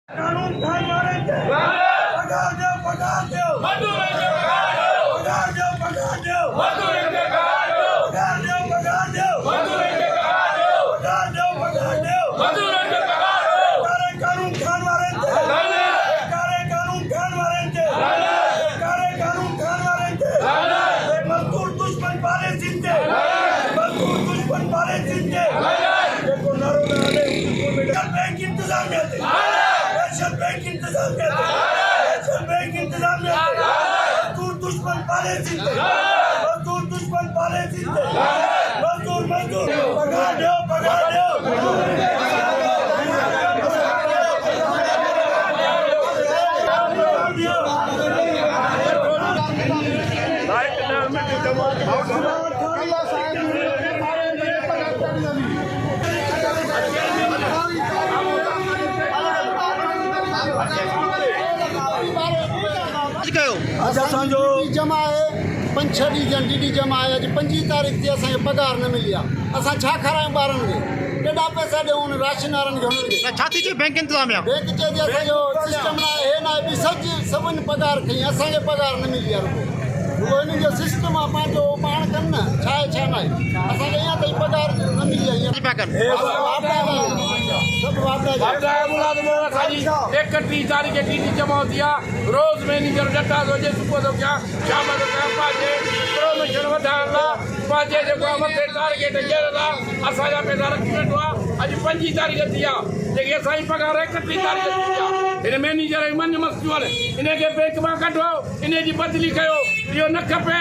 कानून ठाण वारंटे पगार दो मजदूर के पगार दो मजदूर के पगार दो मजदूर के पगार दो मजदूर के पगार दो कानून ठाण वारंटे कानून ठाण वारंटे मजदूर दुश्मन पाले जिंदे देखो नरोगा बैंक इंतजाम देते बैंक इंतजाम मजदूर दुश्मन पाले जिंदे मजदूर पगार दो जमा है 5-6 ॾींहं डी जमा है। अॼु 25 तारीख़ ते असांखे पगार न मिली आहे। असां छा खारायूं ॿारनि खे? केॾा पैसा ॾियूं राशन वारनि खे? हुननि खे छा थी चए बैंक इंतजामिया? बैंक चए थी असांजो सिस्टम न आहे, हे न आहे, सभिनि पगार खई, असांखे पगार न मिली आहे। रुॻो हिननि जो सिस्टम आहे पंहिंजो, पाण कनि न, छा आहे छा न आहे। असांखे अञा ताईं पगार न मिली आहे। 31 तारीख़ डी जमा होती है। रोज़ मैनेजर डटा हुजे, सुबुह जो क्या शाम जो क्या पाजे प्रोमोशन वधाइण लाइ पाजे जेको मथे टारगेट ॾियण लाइ असांजा पैसा रखी वेठो आहे। अॼु 25 तारीख़ थी आहे, जेकी असांजी पगार 31 तारीख़ थी आहे। हिन मैनेजर जी मन मस्तियूं आहिनि, इनखे बैंक मां कढो, इन जी बदिली कयो। इहो न खपे।